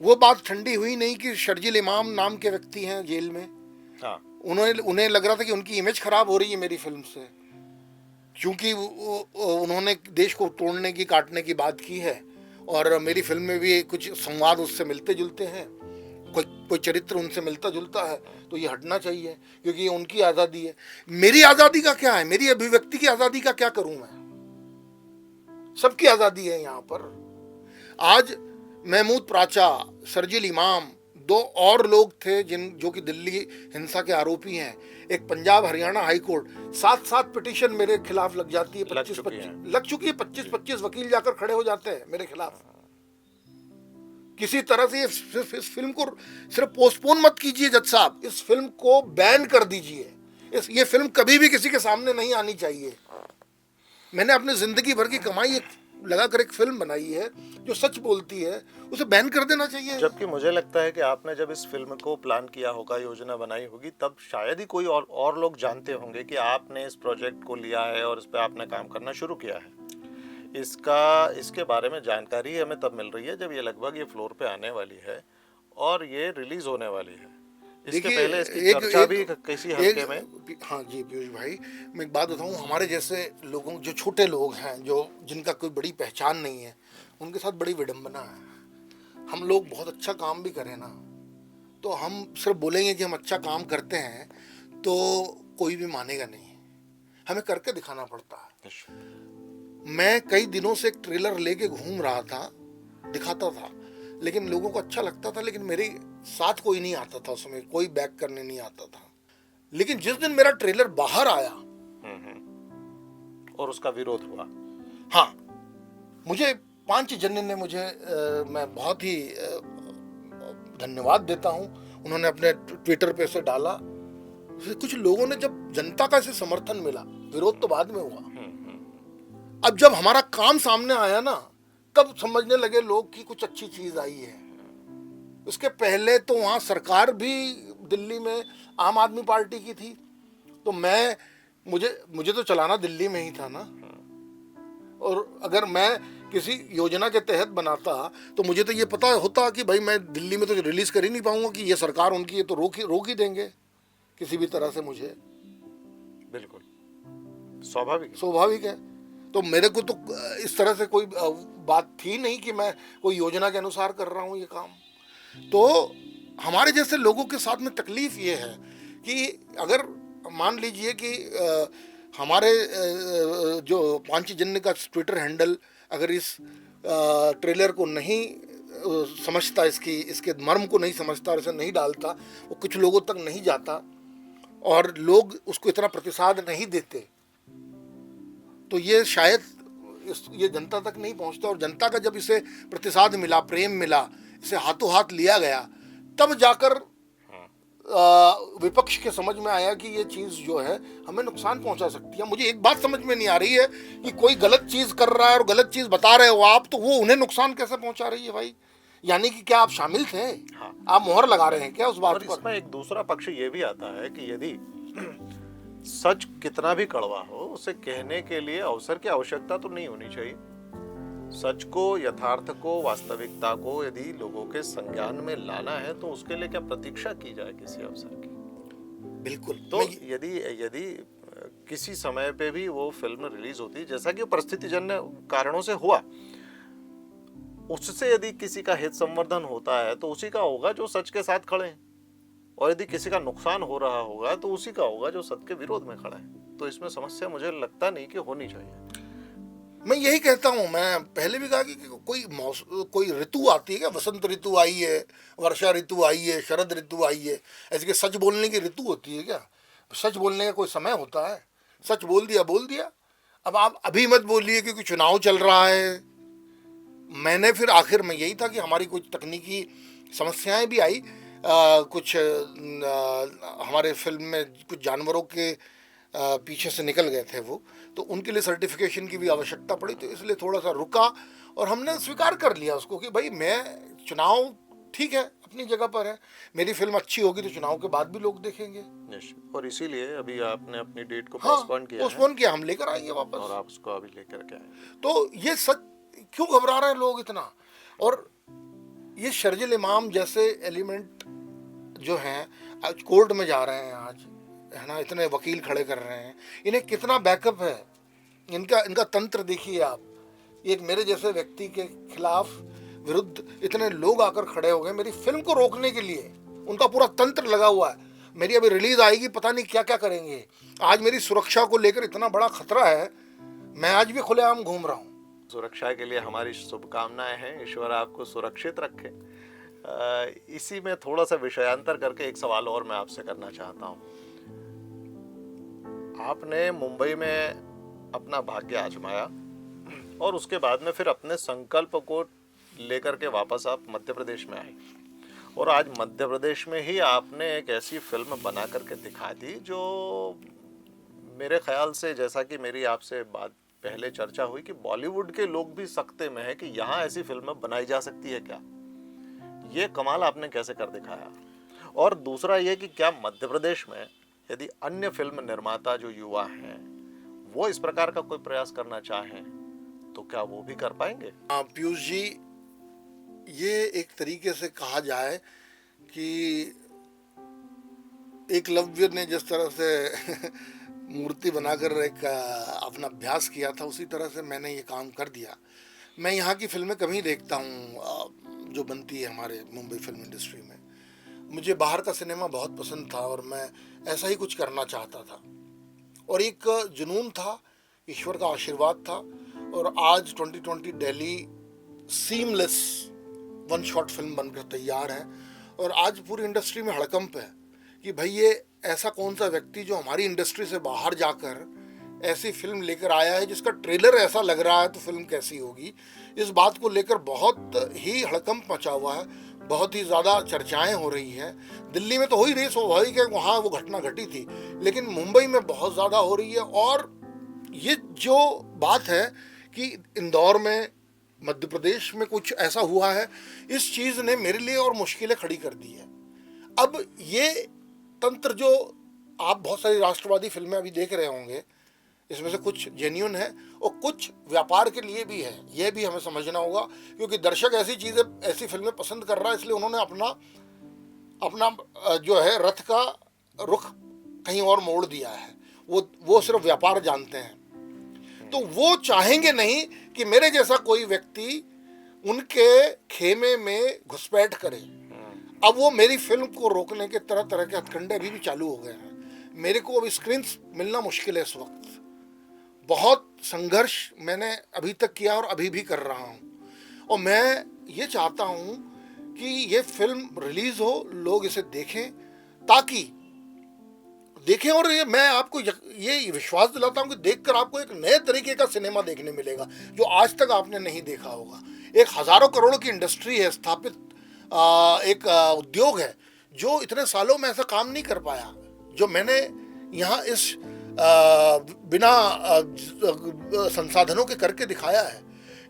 वो बात ठंडी हुई नहीं कि शर्जील इमाम नाम के व्यक्ति हैं जेल में। हाँ, उन्हें लग रहा था कि उनकी इमेज खराब हो रही है मेरी फिल्म से, क्योंकि उन्होंने देश को तोड़ने की, काटने की बात की है, और मेरी फिल्म में भी कुछ संवाद उससे मिलते जुलते हैं, कोई चरित्र उनसे मिलता जुलता है, तो ये हटना चाहिए, क्योंकि ये उनकी आज़ादी है। मेरी आज़ादी का क्या है, मेरी अभिव्यक्ति की आज़ादी का क्या करूं मैं? सबकी आज़ादी है यहाँ पर। आज महमूद प्राचा, शर्जील इमाम, 2 और लोग थे जो कि दिल्ली हिंसा के आरोपी हैं। एक Punjab Haryana high court, 7 petition मेरे खिलाफ लग जाती है, 25 लग चुकी है, 25 वकील जाकर खड़े हो जाते हैं मेरे खिलाफ। किसी तरह से इस फिल्म को सिर्फ पोस्टपोन मत कीजिए जज साहब, इस फिल्म को बैन कर दीजिए। ये फिल्म कभी भी किसी के सामने नहीं आनी चाहिए। मैंने अपनी जिंदगी भर की कमाई लगाकर एक फिल्म बनाई है जो सच बोलती है, उसे बैन कर देना चाहिए। जबकि मुझे लगता है कि आपने जब इस फिल्म को प्लान किया होगा, योजना बनाई होगी, तब शायद ही कोई और लोग जानते होंगे कि आपने इस प्रोजेक्ट को लिया है और इस पर आपने काम करना शुरू किया है। इसके बारे में जानकारी हमें तब मिल रही है जब ये लगभग ये फ्लोर पे आने वाली है और ये रिलीज होने वाली है। इसके पहले इसकी चर्चा भी किसी हल्के में। हाँ जी पीयूष भाई, मैं एक बात बताऊँ, हमारे जैसे लोगों, जो छोटे लोग हैं, जिनका कोई बड़ी पहचान नहीं है, उनके साथ बड़ी विडंबना है। हम लोग बहुत अच्छा काम भी करें ना, तो हम सिर्फ बोलेंगे कि हम अच्छा काम करते हैं तो कोई भी मानेगा नहीं, हमें करके दिखाना पड़ता है। मैं कई दिनों से एक ट्रेलर लेके घूम रहा था, दिखाता था, लेकिन लोगों को अच्छा लगता था, लेकिन मेरे साथ कोई नहीं आता था, उसमें कोई बैक करने नहीं आता था। लेकिन जिस दिन मेरा ट्रेलर बाहर आया और उसका विरोध हुआ, हाँ, मुझे 5 जन ने मुझे मैं बहुत ही धन्यवाद देता हूं, उन्होंने अपने ट्विटर पे से डाला। कुछ लोगों ने, जब जनता का इसे समर्थन मिला, विरोध तो बाद में हुआ, अब जब हमारा काम सामने आया ना, तब समझने लगे लोग कि कुछ अच्छी चीज आई है। उसके पहले तो वहाँ सरकार भी दिल्ली में आम आदमी पार्टी की थी, तो मुझे तो चलाना दिल्ली में ही था ना, और अगर मैं किसी योजना के तहत बनाता तो मुझे तो ये पता होता कि भाई मैं दिल्ली में तो रिलीज कर ही नहीं पाऊंगा, कि ये सरकार उनकी है तो रोक ही देंगे किसी भी तरह से मुझे। बिल्कुल स्वाभाविक है। तो मेरे को तो इस तरह से कोई बात थी नहीं कि मैं कोई योजना के अनुसार कर रहा हूँ ये काम। तो हमारे जैसे लोगों के साथ में तकलीफ ये है कि अगर मान लीजिए कि हमारे जो पांचजन्य का ट्विटर हैंडल अगर इस ट्रेलर को नहीं समझता, इसके मर्म को नहीं समझता और इसे नहीं डालता, वो कुछ लोगों तक नहीं जाता और लोग उसको इतना प्रतिसाद नहीं देते, तो ये शायद ये जनता तक नहीं पहुंचता। और जनता का जब इसे प्रतिसाद मिला, प्रेम मिला, इसे हाथों हाथ लिया गया, तब जाकर विपक्ष के समझ में आया कि ये चीज़ जो है हमें नुकसान पहुंचा सकती है। मुझे एक बात समझ में नहीं आ रही है कि कोई गलत चीज़ कर रहा है और गलत चीज़ बता रहे हो आप, तो वो उन्हें नुकसान कैसे पहुंचा रही है भाई? यानी कि क्या आप शामिल थे? हाँ। आप मोहर लगा रहे हैं क्या उस बात और पर? इसमें एक दूसरा पक्ष ये भी आता है कि यदि सच कितना भी कड़वा हो, उसे कहने के लिए अवसर की आवश्यकता तो नहीं होनी चाहिए। सच को, यथार्थ को, वास्तविकता को यदि लोगों के संज्ञान में लाना है तो उसके लिए क्या प्रतीक्षा की जाए किसी अवसर की? बिल्कुल। तो यदि यदि किसी समय पे भी वो फिल्म रिलीज होती, जैसा कि परिस्थितिजन्य कारणों से हुआ, उससे यदि किसी का हित संवर्धन होता है तो उसी का होगा जो सच के साथ खड़े हैं, और यदि किसी का नुकसान हो रहा होगा तो उसी का होगा जो सत्य के विरोध में खड़ा है। तो इसमें समस्या मुझे लगता नहीं कि होनी चाहिए। मैं यही कहता हूँ, मैं पहले भी कहा कि कोई ऋतु आती है क्या? वसंत ऋतु आई है, वर्षा ऋतु आई है, शरद ऋतु आई है, ऐसे कि सच बोलने की ऋतु होती है क्या? सच बोलने का कोई समय होता है? सच बोल दिया बोल दिया। अब आप अभी मत बोलिए क्योंकि चुनाव चल रहा है। मैंने फिर आखिर में यही था कि हमारी कुछ तकनीकी समस्याएं भी आई, कुछ हमारे फिल्म में कुछ जानवरों के पीछे से निकल गए थे वो, तो उनके लिए सर्टिफिकेशन की भी आवश्यकता पड़ी, तो इसलिए थोड़ा सा रुका और हमने स्वीकार कर लिया उसको कि भाई मैं चुनाव ठीक है अपनी जगह पर है, मेरी फिल्म अच्छी होगी तो चुनाव के बाद भी लोग देखेंगे। और इसीलिए अभी आपने अपनी डेट को हाँ, पोस्टपोन किया हम लेकर आएंगे वापस, और आप उसको अभी लेकर के आए। तो ये सच क्यों घबरा रहे हैं लोग इतना? और ये शर्जिल इमाम जैसे एलिमेंट जो हैं आज कोर्ट में जा रहे हैं, आज है ना, इतने वकील खड़े कर रहे हैं, इन्हें कितना बैकअप है, इनका तंत्र देखिए आप। एक मेरे जैसे व्यक्ति के खिलाफ विरुद्ध इतने लोग आकर खड़े हो गए मेरी फिल्म को रोकने के लिए, उनका पूरा तंत्र लगा हुआ है। मेरी अभी रिलीज आएगी, पता नहीं क्या क्या करेंगे। आज मेरी सुरक्षा को लेकर इतना बड़ा खतरा है, मैं आज भी खुलेआम घूम रहा हूँ। सुरक्षा के लिए हमारी शुभकामनाएं हैं, ईश्वर आपको सुरक्षित रखे। इसी में थोड़ा सा विषयांतर करके एक सवाल और मैं आपसे करना चाहता हूँ। आपने मुंबई में अपना भाग्य आजमाया और उसके बाद में फिर अपने संकल्प को लेकर के वापस आप मध्य प्रदेश में आए, और आज मध्य प्रदेश में ही आपने एक ऐसी फिल्म बना करके दिखा दी जो मेरे ख्याल से, जैसा कि मेरी आपसे बात पहले चर्चा हुई कि बॉलीवुड के लोग भी सकते में है कि यहाँ ऐसी फिल्म बनाई जा सकती है क्या। ये कमाल आपने कैसे कर दिखाया। और दूसरा ये कि क्या मध्य प्रदेश में यदि अन्य फिल्म निर्माता जो युवा हैं वो इस प्रकार का कोई प्रयास करना चाहें तो क्या वो भी कर पाएंगे? पीयूष जी, ये एक तरीके से कहा जाए कि एकलव्य ने जिस तरह से मूर्ति बनाकर एक अपना अभ्यास किया था, उसी तरह से मैंने ये काम कर दिया। मैं यहाँ की फिल्में कभी देखता हूँ जो बनती है हमारे मुंबई फिल्म इंडस्ट्री में। मुझे बाहर का सिनेमा बहुत पसंद था और मैं ऐसा ही कुछ करना चाहता था, और एक जुनून था, ईश्वर का आशीर्वाद था। और आज 2020 Delhi seamless one short film बनकर तैयार है, और आज पूरी इंडस्ट्री में हड़कंप है कि भाई ये ऐसा कौन सा व्यक्ति जो हमारी इंडस्ट्री से बाहर जाकर ऐसी फिल्म लेकर आया है जिसका ट्रेलर ऐसा लग रहा है तो फिल्म कैसी होगी। इस बात को लेकर बहुत ही हड़कंप मचा हुआ है, बहुत ही ज़्यादा चर्चाएं हो रही हैं। दिल्ली में तो हो ही रही, स्वाभाविक है, वहाँ वो घटना घटी थी, लेकिन मुंबई में बहुत ज़्यादा हो रही है। और ये जो बात है कि इंदौर में, मध्य प्रदेश में कुछ ऐसा हुआ है, इस चीज़ ने मेरे लिए और मुश्किलें खड़ी कर दी है। अब ये तंत्र जो आप बहुत सारी राष्ट्रवादी फिल्में अभी देख रहे होंगे, इसमें से कुछ जेन्युइन है और कुछ व्यापार के लिए भी है, यह भी हमें समझना होगा, क्योंकि दर्शक ऐसी चीज़ें, ऐसी फिल्में पसंद कर रहा है, इसलिए उन्होंने अपना जो है रथ का रुख कहीं और मोड़ दिया है। वो सिर्फ व्यापार जानते हैं, तो वो चाहेंगे नहीं कि मेरे जैसा कोई व्यक्ति उनके खेमे में घुसपैठ करे। अब वो मेरी फिल्म को रोकने के तरह तरह के हथकंडे अभी भी चालू हो गए हैं। मेरे को अभी स्क्रीन मिलना मुश्किल है इस वक्त। बहुत संघर्ष मैंने अभी तक किया और अभी भी कर रहा हूँ, और मैं ये चाहता हूँ कि ये फिल्म रिलीज हो, लोग इसे देखें, ताकि देखें, और ये मैं आपको ये विश्वास दिलाता हूँ कि देखकर आपको एक नए तरीके का सिनेमा देखने मिलेगा जो आज तक आपने नहीं देखा होगा। एक हजारों करोड़ों की इंडस्ट्री है, स्थापित एक उद्योग है जो इतने सालों में ऐसा काम नहीं कर पाया जो मैंने यहाँ इस बिना संसाधनों के करके दिखाया है।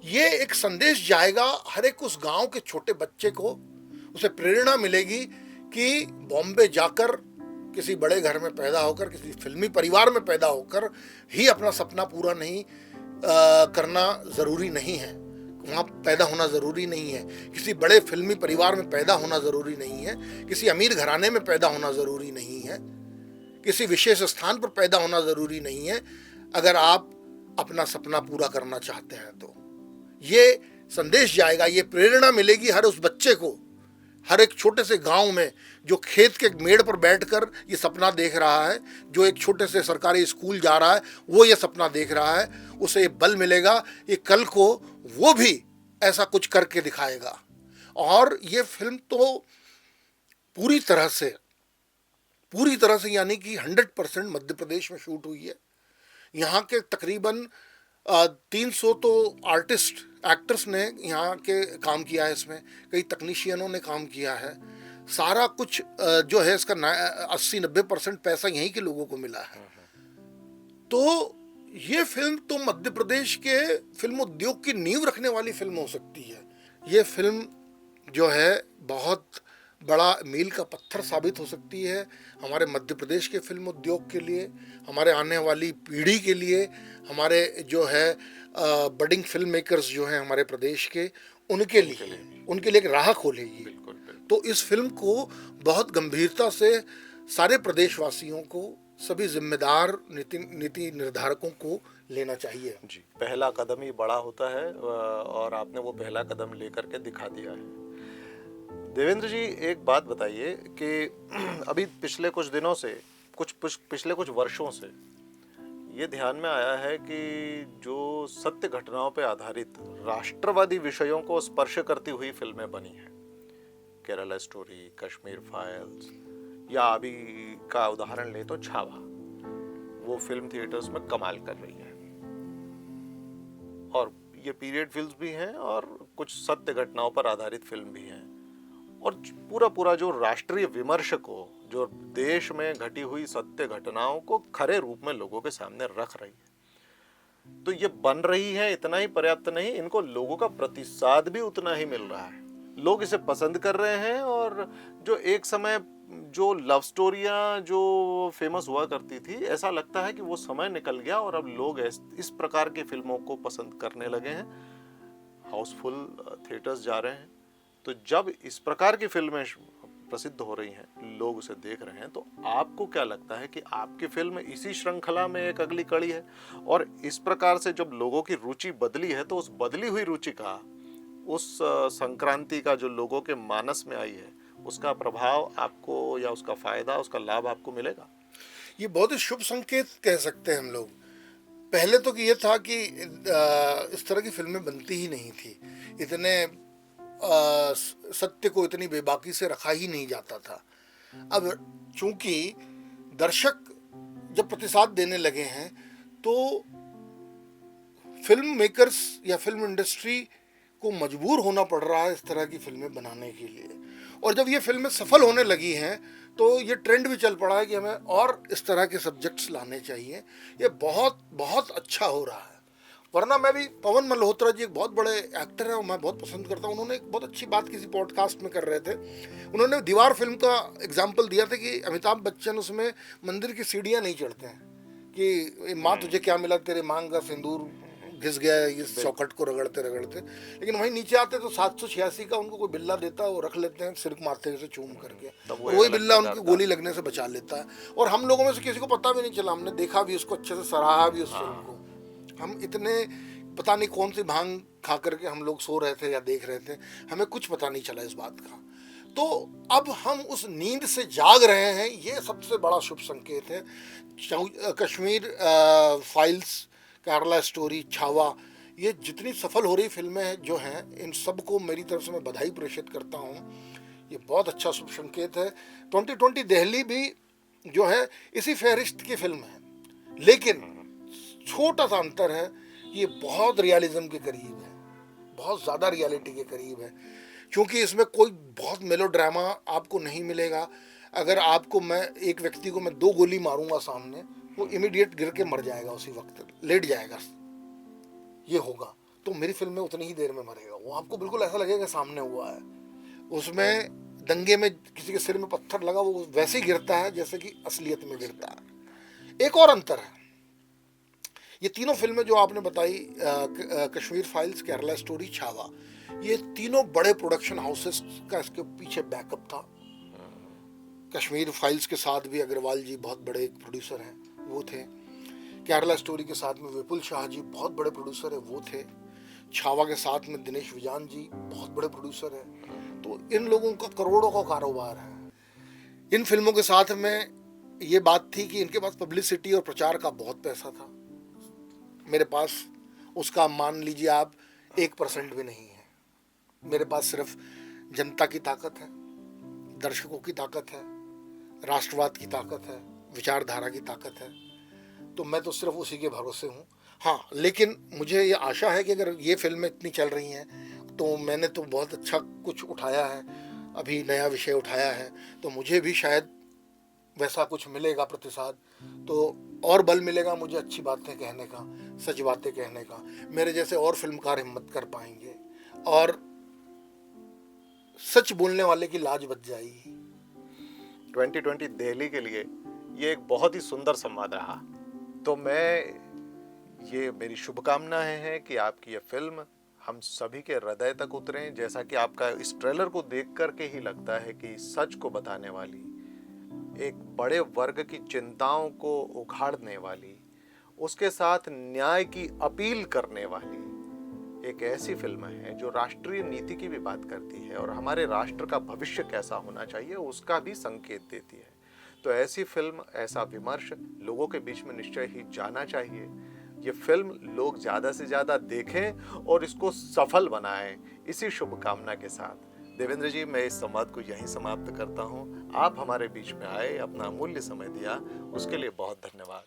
ये एक संदेश जाएगा हर एक उस गांव के छोटे बच्चे को, उसे प्रेरणा मिलेगी कि बॉम्बे जाकर किसी बड़े घर में पैदा होकर, किसी फिल्मी परिवार में पैदा होकर ही अपना सपना पूरा नहीं करना ज़रूरी नहीं है, वहाँ पैदा होना ज़रूरी नहीं है, किसी बड़े फिल्मी परिवार में पैदा होना ज़रूरी नहीं है, किसी अमीर घराने में पैदा होना ज़रूरी नहीं है, किसी विशेष स्थान पर पैदा होना ज़रूरी नहीं है। अगर आप अपना सपना पूरा करना चाहते हैं तो ये संदेश जाएगा, ये प्रेरणा मिलेगी हर उस बच्चे को, हर एक छोटे से गांव में जो खेत के मेड़ पर बैठकर ये सपना देख रहा है, जो एक छोटे से सरकारी स्कूल जा रहा है वो ये सपना देख रहा है, उसे ये बल मिलेगा, ये कल को वो भी ऐसा कुछ करके दिखाएगा। और ये फिल्म तो पूरी तरह से यानी कि 100% मध्य प्रदेश में शूट हुई है। यहाँ के तकरीबन 300 तो एक्टर्स ने यहाँ के काम किया है, इसमें कई तकनीशियनों ने काम किया है। सारा कुछ जो है इसका 80-90% पैसा यहीं के लोगों को मिला है। तो ये फिल्म तो मध्य प्रदेश के फिल्म उद्योग की नींव रखने वाली फिल्म हो सकती है। ये फिल्म जो है बहुत बड़ा मील का पत्थर साबित हो सकती है हमारे मध्य प्रदेश के फिल्म उद्योग के लिए, हमारे आने वाली पीढ़ी के लिए, हमारे जो है बडिंग फिल्म मेकर्स जो हैं हमारे प्रदेश के, उनके लिए एक राह खोलेगी। तो इस फिल्म को बहुत गंभीरता से सारे प्रदेशवासियों को, सभी जिम्मेदार नीति निर्धारकों को लेना चाहिए। जी, पहला कदम ही बड़ा होता है और आपने वो पहला कदम लेकर के दिखा दिया है। देवेंद्र जी, एक बात बताइए कि अभी पिछले कुछ दिनों से, पिछले कुछ वर्षों से ये ध्यान में आया है कि जो सत्य घटनाओं पर आधारित राष्ट्रवादी विषयों को स्पर्श करती हुई फिल्में बनी हैं, केरला स्टोरी, कश्मीर फाइल्स, या अभी का उदाहरण ले तो छावा, वो फिल्म थिएटर्स में कमाल कर रही है। और ये पीरियड फिल्म्स भी हैं और कुछ सत्य घटनाओं पर आधारित फिल्म भी हैं, और पूरा जो राष्ट्रीय विमर्श को, जो देश में घटी हुई सत्य घटनाओं को खरे रूप में लोगों के सामने रख रही है। तो ये बन रही है, इतना ही पर्याप्त नहीं, इनको लोगों का प्रतिसाद भी उतना ही मिल रहा है, लोग इसे पसंद कर रहे हैं। और जो एक समय जो लव स्टोरियाँ जो फेमस हुआ करती थी, ऐसा लगता है कि वो समय निकल गया और अब लोग इस प्रकार की फिल्मों को पसंद करने लगे हैं, हाउसफुल थिएटर्स जा रहे हैं। तो जब इस प्रकार की फिल्में प्रसिद्ध हो रही हैं, लोग उसे देख रहे हैं, तो आपको क्या लगता है कि आपकी फिल्म इसी श्रृंखला में एक अगली कड़ी है? और इस प्रकार से जब लोगों की रुचि बदली है, तो उस बदली हुई रुचि का, उस संक्रांति का जो लोगों के मानस में आई है, उसका प्रभाव आपको, या उसका फायदा, उसका लाभ आपको मिलेगा? ये बहुत ही शुभ संकेत कह सकते हैं हम लोग। पहले तो ये था कि इस तरह की फिल्में बनती ही नहीं थी, इतने सत्य को इतनी बेबाकी से रखा ही नहीं जाता था। अब चूंकि दर्शक जब प्रतिसाद देने लगे हैं, तो फिल्म मेकर्स या फिल्म इंडस्ट्री को मजबूर होना पड़ रहा है इस तरह की फिल्में बनाने के लिए। और जब ये फिल्में सफल होने लगी हैं, तो ये ट्रेंड भी चल पड़ा है कि हमें और इस तरह के सब्जेक्ट्स लाने चाहिए। ये बहुत बहुत अच्छा हो रहा है। वरना मैं भी, पवन मल्होत्रा जी एक बहुत बड़े एक्टर हैं और मैं बहुत पसंद करता हूँ, उन्होंने एक बहुत अच्छी बात किसी पॉडकास्ट में कर रहे थे। उन्होंने दीवार फिल्म का एग्जाम्पल दिया था कि अमिताभ बच्चन उसमें मंदिर की सीढ़ियाँ नहीं चढ़ते हैं कि माँ तुझे क्या मिला, तेरे मांग का सिंदूर घिस गया इस चौखट को रगड़ते रगड़ते, लेकिन वहीं नीचे आते तो 786 का उनको कोई बिल्ला देता है, वो रख लेते हैं सिर माथे से चूम करके, वही बिल्ला उनकी गोली लगने से बचा लेता है। और हम लोगों में से किसी को पता भी नहीं चला, हमने देखा भी उसको, अच्छे से सराहा भी उस फिल्म को। हम इतने पता नहीं कौन सी भांग खा करके हम लोग सो रहे थे या देख रहे थे, हमें कुछ पता नहीं चला इस बात का। तो अब हम उस नींद से जाग रहे हैं, ये सबसे बड़ा शुभ संकेत है। कश्मीर फाइल्स, केरला स्टोरी, छावा, ये जितनी सफल हो रही फिल्में जो हैं, इन सबको मेरी तरफ से मैं बधाई प्रेषित करता हूँ। ये बहुत अच्छा शुभ संकेत है। 2020 दिल्ली भी जो है इसी फहरिस्त की फिल्म है, लेकिन छोटा सा अंतर है, ये बहुत रियलिज्म के करीब है, बहुत ज़्यादा रियलिटी के करीब है, क्योंकि इसमें कोई बहुत मेलोड्रामा आपको नहीं मिलेगा। अगर आपको मैं एक व्यक्ति को मैं 2 गोली मारूंगा सामने, वो इमीडिएट गिर के मर जाएगा, उसी वक्त लेट जाएगा, ये होगा। तो मेरी फिल्म में उतनी ही देर में मरेगा वो, आपको बिल्कुल ऐसा लगेगा सामने हुआ है। उसमें दंगे में किसी के सिर में पत्थर लगा, वो वैसे ही गिरता है जैसे कि असलियत में गिरता है। एक और अंतर है, ये तीनों फिल्में जो आपने बताई, कश्मीर फाइल्स, केरला स्टोरी, छावा, ये तीनों बड़े प्रोडक्शन हाउसेस का इसके पीछे बैकअप था। कश्मीर फाइल्स के साथ भी अग्रवाल जी बहुत बड़े एक प्रोड्यूसर हैं, वो थे। केरला स्टोरी के साथ में विपुल शाह जी बहुत बड़े प्रोड्यूसर है, वो थे। छावा के साथ में दिनेश विजान जी बहुत बड़े प्रोड्यूसर हैं। तो इन लोगों का करोड़ों का कारोबार है। इन फिल्मों के साथ में ये बात थी कि इनके पास पब्लिसिटी और प्रचार का बहुत पैसा था। मेरे पास उसका मान लीजिए आप 1% भी नहीं है। मेरे पास सिर्फ जनता की ताकत है, दर्शकों की ताकत है, राष्ट्रवाद की ताकत है, विचारधारा की ताकत है। तो मैं तो सिर्फ उसी के भरोसे हूँ। हाँ, लेकिन मुझे ये आशा है कि अगर ये फिल्में इतनी चल रही हैं तो मैंने तो बहुत अच्छा कुछ उठाया है, अभी नया विषय उठाया है, तो मुझे भी शायद वैसा कुछ मिलेगा प्रतिसाद, तो और बल मिलेगा मुझे अच्छी बातें कहने का, सच बातें कहने का। मेरे जैसे और फिल्मकार हिम्मत कर पाएंगे और सच बोलने वाले की लाज बच जाएगी। 2020 दिल्ली के लिए ये एक बहुत ही सुंदर संवाद रहा। तो ये मेरी शुभकामनाएं हैं कि आपकी ये फिल्म हम सभी के हृदय तक उतरे, जैसा कि आपका इस ट्रेलर को देख कर के ही लगता है कि सच को बताने वाली, एक बड़े वर्ग की चिंताओं को उखाड़ने वाली, उसके साथ न्याय की अपील करने वाली एक ऐसी फिल्म है जो राष्ट्रीय नीति की भी बात करती है और हमारे राष्ट्र का भविष्य कैसा होना चाहिए उसका भी संकेत देती है। तो ऐसी फिल्म, ऐसा विमर्श लोगों के बीच में निश्चय ही जाना चाहिए। ये फिल्म लोग ज़्यादा से ज़्यादा देखें और इसको सफल बनाएं, इसी शुभकामना के साथ देवेंद्र जी मैं इस संवाद को यहीं समाप्त करता हूं। आप हमारे बीच में आए, अपना अमूल्य समय दिया, उसके लिए बहुत धन्यवाद।